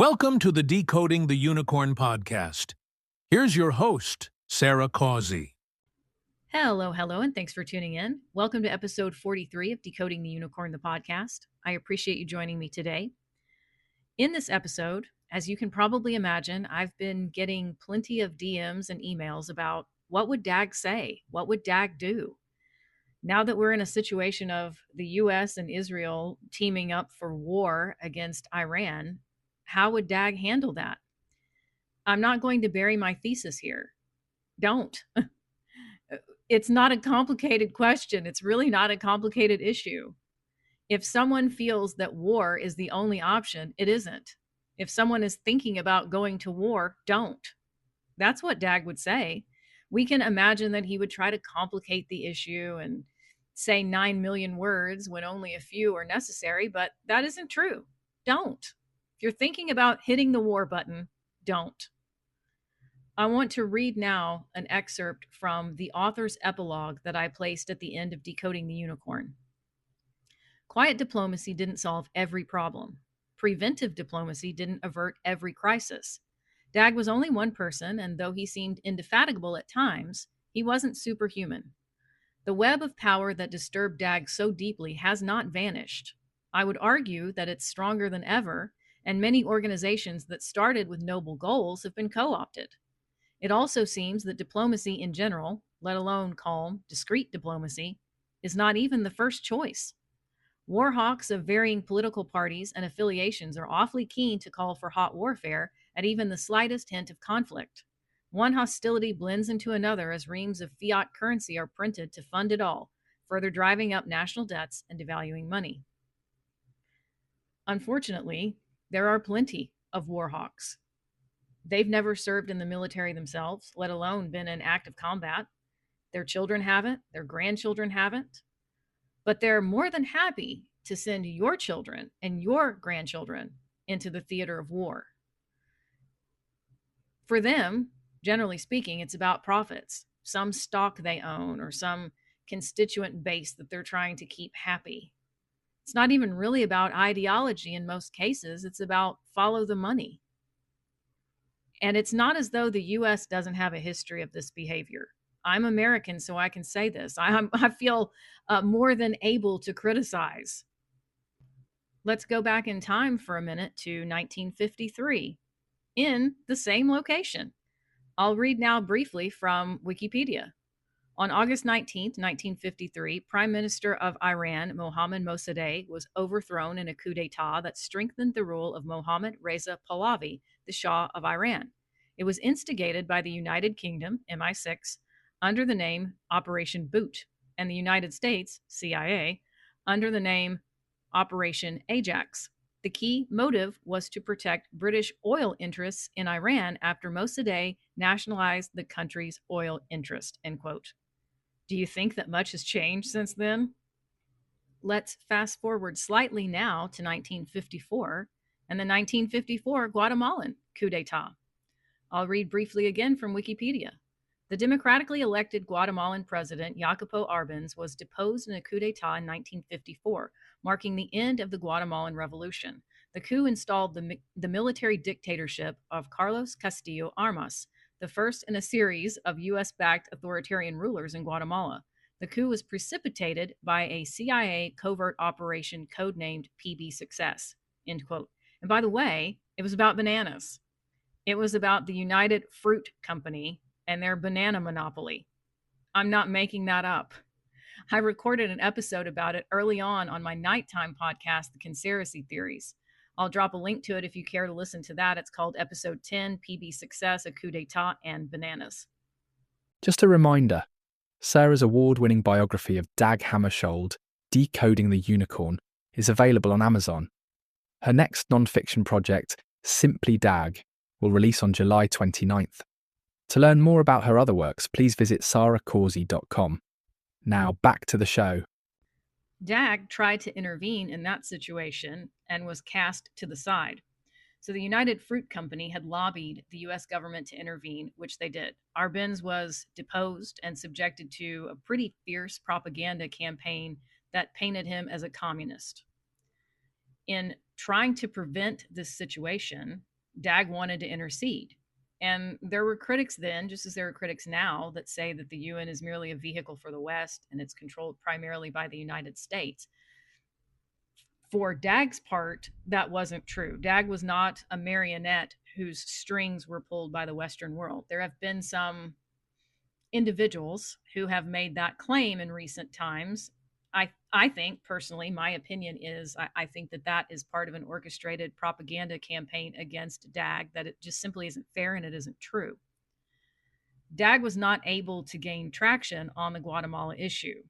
Welcome to the Decoding the Unicorn podcast. Here's your host, Sarah Causey. Hello, and thanks for tuning in. Welcome to episode 43 of Decoding the Unicorn, the podcast. I appreciate you joining me today. In this episode, as you can probably imagine, I've been getting plenty of DMs and emails about what would Dag say? What would Dag do? Now that we're in a situation of the US and Israel teaming up for war against Iran, how would Dag handle that? I'm not going to bury my thesis here. Don't. It's not a complicated question. It's really not a complicated issue. If someone feels that war is the only option, it isn't. If someone is thinking about going to war, don't. That's what Dag would say. We can imagine that he would try to complicate the issue and say 9 million words when only a few are necessary, but that isn't true. Don't. If you're thinking about hitting the war button, don't. I want to read now an excerpt from the author's epilogue that I placed at the end of Decoding the Unicorn. Quiet diplomacy didn't solve every problem. Preventive diplomacy didn't avert every crisis. Dag was only one person, and though he seemed indefatigable at times, he wasn't superhuman. The web of power that disturbed Dag so deeply has not vanished. I would argue that it's stronger than ever, and many organizations that started with noble goals have been co-opted. It also seems that diplomacy in general, let alone calm, discreet diplomacy, is not even the first choice. War hawks of varying political parties and affiliations are awfully keen to call for hot warfare at even the slightest hint of conflict. One hostility blends into another as reams of fiat currency are printed to fund it all, further driving up national debts and devaluing money. Unfortunately, there are plenty of war hawks. They've never served in the military themselves, let alone been in active combat. Their children haven't, their grandchildren haven't. But they're more than happy to send your children and your grandchildren into the theater of war. For them, generally speaking, it's about profits, some stock they own or some constituent base that they're trying to keep happy. It's not even really about ideology in most cases. It's about follow the money. And it's not as though the US doesn't have a history of this behavior. I'm American, so I can say this. I feel more than able to criticize. Let's go back in time for a minute to 1953 in the same location. I'll read now briefly from Wikipedia. On August 19th, 1953, Prime Minister of Iran, Mohammad Mossadegh, was overthrown in a coup d'etat that strengthened the rule of Mohammad Reza Pahlavi, the Shah of Iran. It was instigated by the United Kingdom, MI6, under the name Operation Boot, and the United States, CIA, under the name Operation Ajax. The key motive was to protect British oil interests in Iran after Mossadegh nationalized the country's oil interest, end quote. Do you think that much has changed since then? Let's fast forward slightly now to 1954 and the 1954 Guatemalan coup d'etat. I'll read briefly again from Wikipedia. The democratically elected Guatemalan president, Jacopo Arbenz, was deposed in a coup d'etat in 1954, marking the end of the Guatemalan Revolution. The coup installed the military dictatorship of Carlos Castillo Armas, the first in a series of US-backed authoritarian rulers in Guatemala. The coup was precipitated by a CIA covert operation codenamed PB Success, end quote. And by the way, it was about bananas. It was about the United Fruit Company and their banana monopoly. I'm not making that up. I recorded an episode about it early on my nighttime podcast, The Conspiracy Theories. I'll drop a link to it if you care to listen to that. It's called Episode 10, PB Success, a Coup d'etat, and Bananas. Just a reminder, Sarah's award-winning biography of Dag Hammarskjöld, Decoding the Unicorn, is available on Amazon. Her next non-fiction project, Simply Dag, will release on July 29th. To learn more about her other works, please visit sarahcausey.com. Now back to the show. Dag tried to intervene in that situation and was cast to the side. So the United Fruit Company had lobbied the US government to intervene, which they did. Arbenz was deposed and subjected to a pretty fierce propaganda campaign that painted him as a communist. In trying to prevent this situation, Dag wanted to intercede. And there were critics then, just as there are critics now, that say that the UN is merely a vehicle for the West and it's controlled primarily by the United States. For Dag's part, that wasn't true. Dag was not a marionette whose strings were pulled by the Western world. There have been some individuals who have made that claim in recent times. I think personally, my opinion is I think that that is part of an orchestrated propaganda campaign against Dag, that it just simply isn't fair and it isn't true. Dag was not able to gain traction on the Guatemala issue.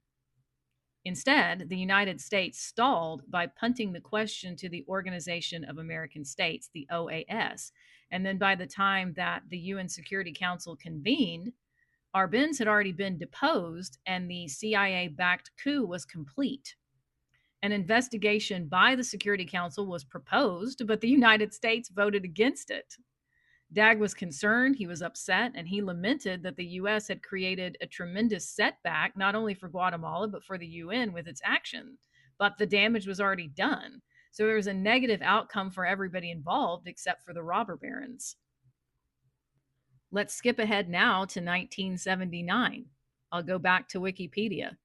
Instead, the United States stalled by punting the question to the Organization of American States, the OAS. And then by the time that the UN Security Council convened, Arbenz had already been deposed and the CIA backed coup was complete. An investigation by the Security Council was proposed, but the United States voted against it. Dag was concerned, he was upset, and he lamented that the U.S. had created a tremendous setback, not only for Guatemala, but for the UN with its action. But the damage was already done. So there was a negative outcome for everybody involved except for the robber barons. Let's skip ahead now to 1979. I'll go back to Wikipedia.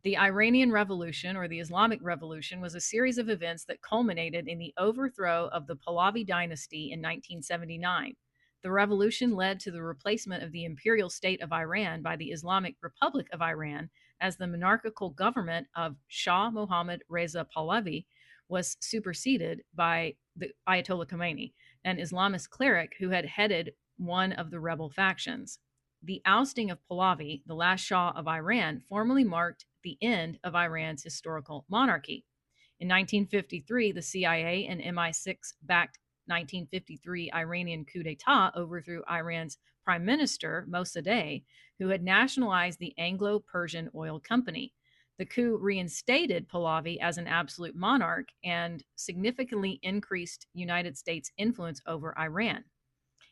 The Iranian Revolution, or the Islamic Revolution, was a series of events that culminated in the overthrow of the Pahlavi dynasty in 1979. The revolution led to the replacement of the imperial state of Iran by the Islamic Republic of Iran, as the monarchical government of Shah Mohammad Reza Pahlavi was superseded by the Ayatollah Khomeini, an Islamist cleric who had headed one of the rebel factions. The ousting of Pahlavi, the last Shah of Iran, formally marked the end of Iran's historical monarchy. In 1953, the CIA and MI6 backed 1953 Iranian coup d'etat overthrew Iran's prime minister, Mossadegh, who had nationalized the Anglo-Persian Oil Company. The coup reinstated Pahlavi as an absolute monarch and significantly increased United States influence over Iran.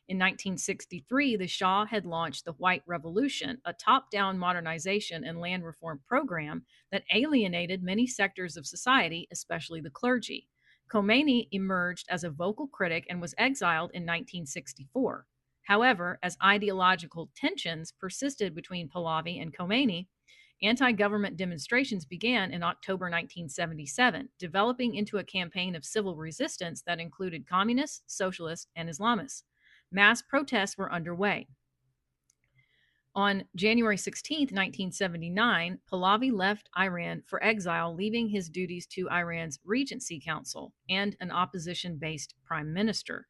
In 1963, the Shah had launched the White Revolution, a top-down modernization and land reform program that alienated many sectors of society, especially the clergy. Khomeini emerged as a vocal critic and was exiled in 1964. However, as ideological tensions persisted between Pahlavi and Khomeini, anti-government demonstrations began in October 1977, developing into a campaign of civil resistance that included communists, socialists, and Islamists. Mass protests were underway. On January 16, 1979, Pahlavi left Iran for exile, leaving his duties to Iran's Regency Council and an opposition-based prime minister.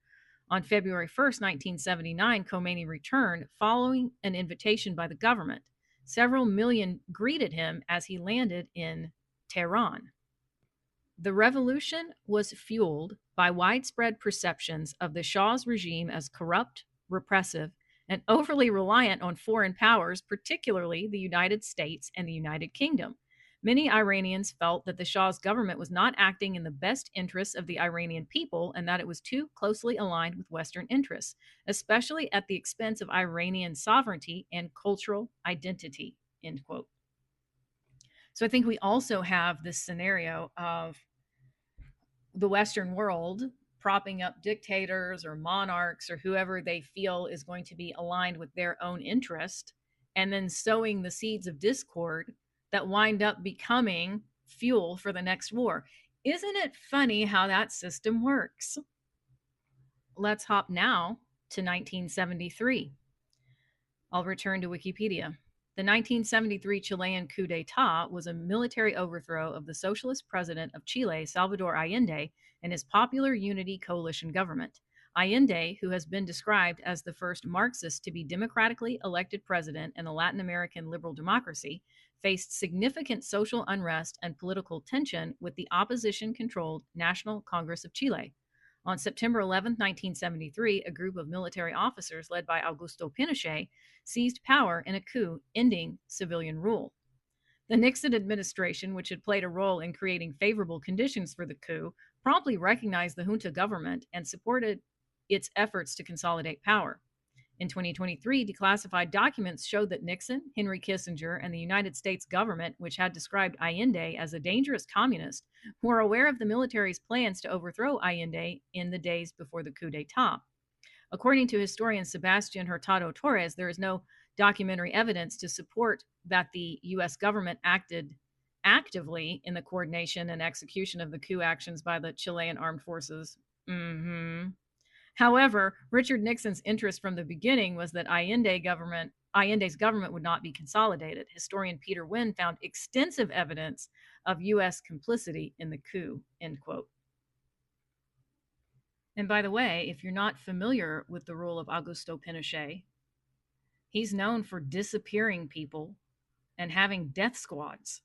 On February 1, 1979, Khomeini returned following an invitation by the government. Several million greeted him as he landed in Tehran. The revolution was fueled by widespread perceptions of the Shah's regime as corrupt, repressive, and overly reliant on foreign powers, particularly the United States and the United Kingdom. Many Iranians felt that the Shah's government was not acting in the best interests of the Iranian people and that it was too closely aligned with Western interests, especially at the expense of Iranian sovereignty and cultural identity, end quote. So I think we also have this scenario of the Western world propping up dictators or monarchs or whoever they feel is going to be aligned with their own interest, and then sowing the seeds of discord that wind up becoming fuel for the next war. Isn't it funny how that system works? Let's hop now to 1973. I'll return to Wikipedia. The 1973 Chilean coup d'etat was a military overthrow of the socialist president of Chile, Salvador Allende, and his Popular Unity Coalition government. Allende, who has been described as the first Marxist to be democratically elected president in a Latin American liberal democracy, faced significant social unrest and political tension with the opposition-controlled National Congress of Chile. On September 11, 1973, a group of military officers led by Augusto Pinochet seized power in a coup, ending civilian rule. The Nixon administration, which had played a role in creating favorable conditions for the coup, promptly recognized the junta government and supported its efforts to consolidate power. In 2023, declassified documents showed that Nixon, Henry Kissinger, and the United States government, which had described Allende as a dangerous communist, were aware of the military's plans to overthrow Allende in the days before the coup d'etat. According to historian Sebastian Hurtado Torres, there is no documentary evidence to support that the U.S. government acted actively in the coordination and execution of the coup actions by the Chilean armed forces. However, Richard Nixon's interest from the beginning was that Allende's government would not be consolidated. Historian Peter Wynn found extensive evidence of U.S. complicity in the coup, end quote. And by the way, if you're not familiar with the rule of Augusto Pinochet, he's known for disappearing people and having death squads.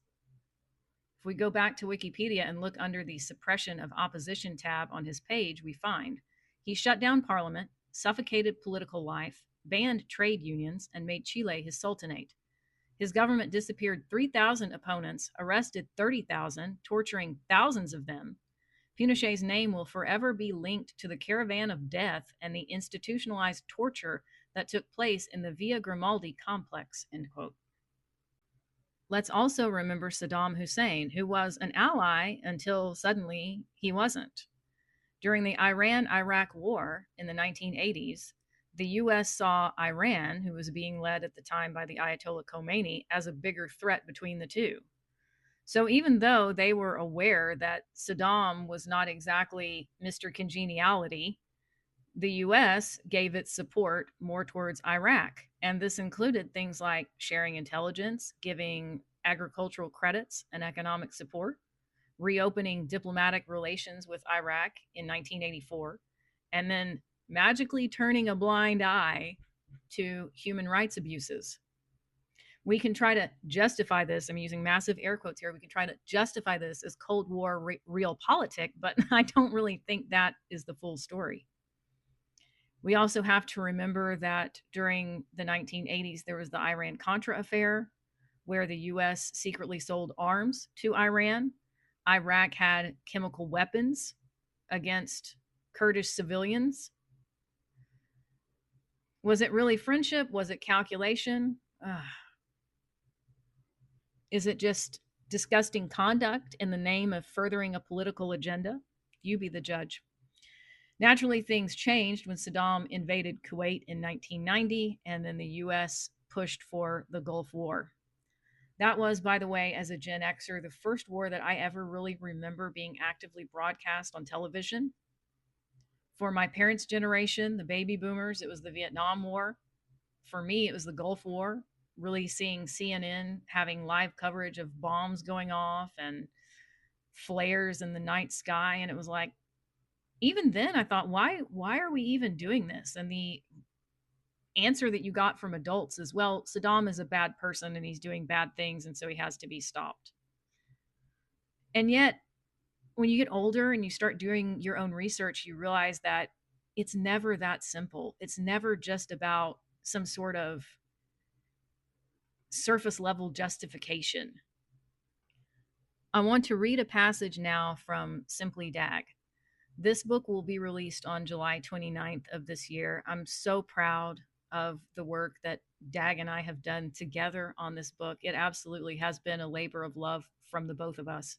If we go back to Wikipedia and look under the suppression of opposition tab on his page, we find he shut down parliament, suffocated political life, banned trade unions, and made Chile his sultanate. His government disappeared 3,000 opponents, arrested 30,000, torturing thousands of them. Pinochet's name will forever be linked to the caravan of death and the institutionalized torture that took place in the Villa Grimaldi complex, end quote. Let's also remember Saddam Hussein, who was an ally until suddenly he wasn't. During the Iran-Iraq War in the 1980s, the U.S. saw Iran, who was being led at the time by the Ayatollah Khomeini, as a bigger threat between the two. So even though they were aware that Saddam was not exactly Mr. Congeniality, the U.S. gave its support more towards Iraq. And this included things like sharing intelligence, giving agricultural credits and economic support, reopening diplomatic relations with Iraq in 1984, and then magically turning a blind eye to human rights abuses. We can try to justify this. I'm using massive air quotes here. We can try to justify this as Cold War realpolitik, but I don't really think that is the full story. We also have to remember that during the 1980s, there was the Iran-Contra affair, where the U.S. secretly sold arms to Iran. Iraq had chemical weapons against Kurdish civilians. Was it really friendship? Was it calculation? Is it just disgusting conduct in the name of furthering a political agenda? You be the judge. Naturally, things changed when Saddam invaded Kuwait in 1990, and then the U.S. pushed for the Gulf War. That was, by the way, as a Gen Xer, the first war that I ever really remember being actively broadcast on television. For my parents' generation, the baby boomers, it was the Vietnam War. For me, it was the Gulf War, really seeing CNN having live coverage of bombs going off and flares in the night sky. And it was like, even then I thought, why are we even doing this? And the answer that you got from adults is, well, Saddam is a bad person and he's doing bad things, and so he has to be stopped. And yet, when you get older and you start doing your own research, you realize that it's never that simple. It's never just about some sort of surface level justification. I want to read a passage now from Simply Dag. This book will be released on July 29th of this year. I'm so proud of the work that Dag and I have done together on this book. It absolutely has been a labor of love from the both of us.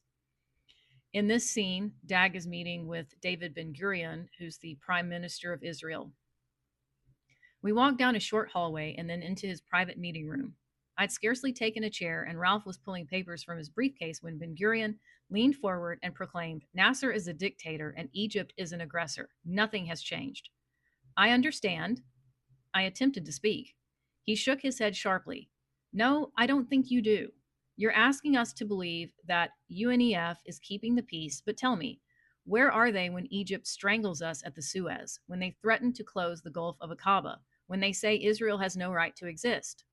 In this scene, Dag is meeting with David Ben-Gurion, who's the Prime Minister of Israel. We walk down a short hallway and then into his private meeting room. I'd scarcely taken a chair, and Ralph was pulling papers from his briefcase when Ben-Gurion leaned forward and proclaimed, "Nasser is a dictator and Egypt is an aggressor. Nothing has changed." "I understand." I attempted to speak. He shook his head sharply. "No, I don't think you do. You're asking us to believe that UNEF is keeping the peace, but tell me, where are they when Egypt strangles us at the Suez, when they threaten to close the Gulf of Aqaba, when they say Israel has no right to exist?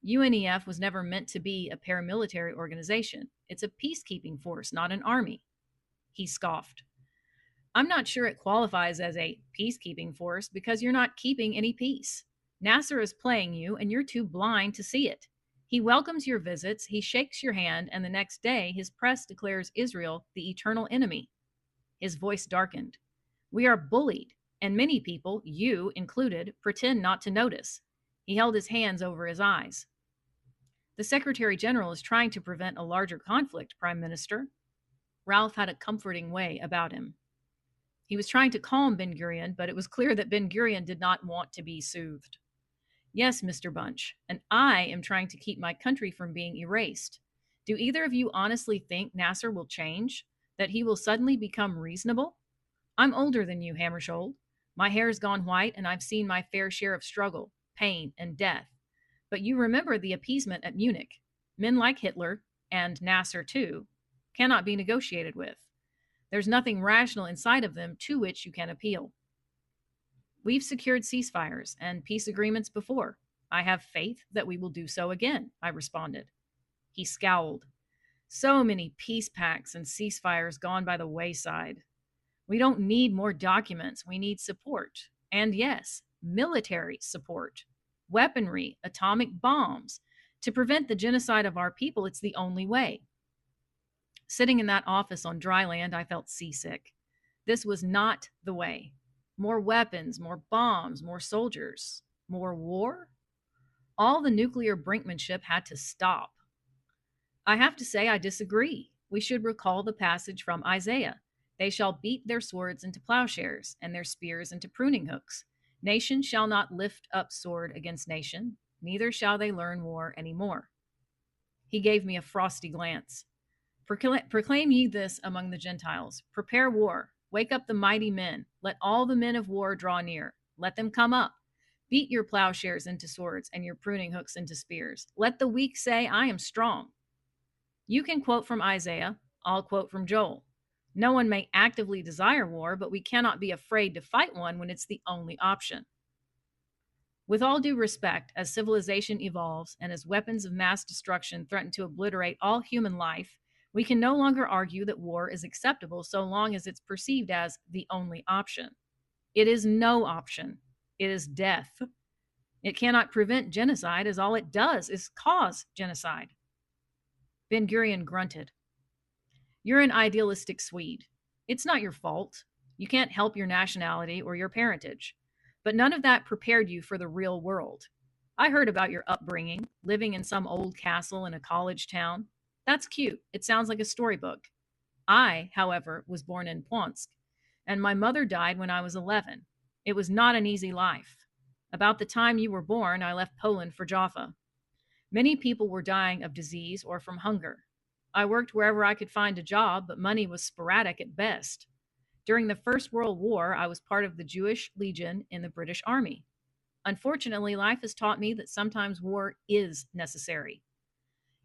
UNEF was never meant to be a paramilitary organization. It's a peacekeeping force, not an army." He scoffed. "I'm not sure it qualifies as a peacekeeping force because you're not keeping any peace. Nasser is playing you, and you're too blind to see it. He welcomes your visits, he shakes your hand, and the next day his press declares Israel the eternal enemy." His voice darkened. "We are bullied, and many people, you included, pretend not to notice." He held his hands over his eyes. "The Secretary General is trying to prevent a larger conflict, Prime Minister." Ralph had a comforting way about him. He was trying to calm Ben-Gurion, but it was clear that Ben-Gurion did not want to be soothed. Yes, Mr. Bunch, and I am trying to keep my country from being erased. Do either of you honestly think Nasser will change? That he will suddenly become reasonable? I'm older than you, Hammarskjöld. My hair's gone white, and I've seen my fair share of struggle, pain, and death. But you remember the appeasement at Munich. Men like Hitler, and Nasser too, cannot be negotiated with. There's nothing rational inside of them to which you can appeal. We've secured ceasefires and peace agreements before. I have faith that we will do so again, I responded. He scowled. So many peace pacts and ceasefires gone by the wayside. We don't need more documents. We need support. And yes, military support. Weaponry, atomic bombs. To prevent the genocide of our people, it's the only way. Sitting in that office on dry land, I felt seasick. This was not the way. More weapons, more bombs, more soldiers. More war? All the nuclear brinkmanship had to stop. I have to say I disagree. We should recall the passage from Isaiah. They shall beat their swords into plowshares and their spears into pruning hooks. Nation shall not lift up sword against nation, neither shall they learn war any more. He gave me a frosty glance. Proclaim ye this among the Gentiles. Prepare war. Wake up the mighty men. Let all the men of war draw near. Let them come up. Beat your plowshares into swords and your pruning hooks into spears. Let the weak say, I am strong. You can quote from Isaiah. I'll quote from Joel. No one may actively desire war, but we cannot be afraid to fight one when it's the only option. With all due respect, as civilization evolves and as weapons of mass destruction threaten to obliterate all human life, we can no longer argue that war is acceptable so long as it's perceived as the only option. It is no option. It is death. It cannot prevent genocide, as all it does is cause genocide. Ben-Gurion grunted. You're an idealistic Swede. It's not your fault. You can't help your nationality or your parentage. But none of that prepared you for the real world. I heard about your upbringing, living in some old castle in a college town. That's cute. It sounds like a storybook. I, however, was born in Płonsk, and my mother died when I was 11. It was not an easy life. About the time you were born, I left Poland for Jaffa. Many people were dying of disease or from hunger. I worked wherever I could find a job, but money was sporadic at best. During the First World War, I was part of the Jewish Legion in the British Army. Unfortunately, life has taught me that sometimes war is necessary.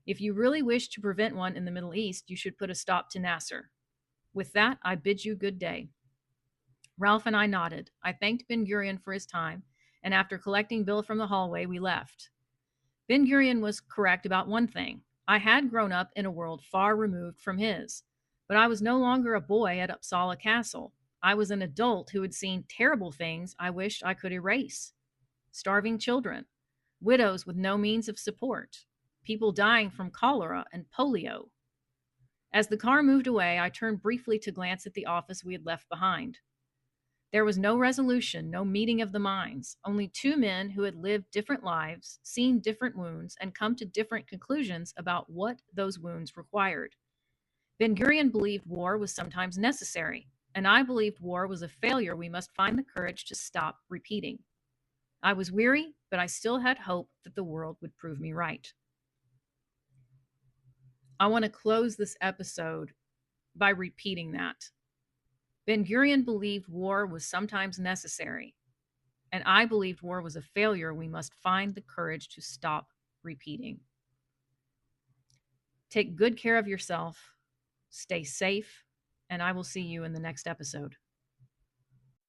If you really wish to prevent one in the Middle East, you should put a stop to Nasser. With that, I bid you good day. Ralph and I nodded. I thanked Ben-Gurion for his time, and after collecting Bill from the hallway, we left. Ben-Gurion was correct about one thing. I had grown up in a world far removed from his, but I was no longer a boy at Uppsala Castle. I was an adult who had seen terrible things I wished I could erase. Starving children, widows with no means of support, people dying from cholera and polio. As the car moved away, I turned briefly to glance at the office we had left behind. There was no resolution, no meeting of the minds, only two men who had lived different lives, seen different wounds, and come to different conclusions about what those wounds required. Ben-Gurion believed war was sometimes necessary, and I believed war was a failure we must find the courage to stop repeating. I was weary, but I still had hope that the world would prove me right. I want to close this episode by repeating that. Ben-Gurion believed war was sometimes necessary, and I believed war was a failure we must find the courage to stop repeating. Take good care of yourself, stay safe, and I will see you in the next episode.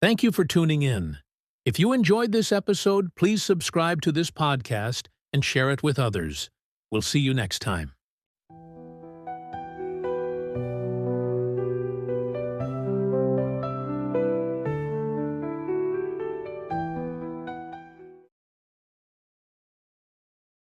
Thank you for tuning in. If you enjoyed this episode, please subscribe to this podcast and share it with others. We'll see you next time.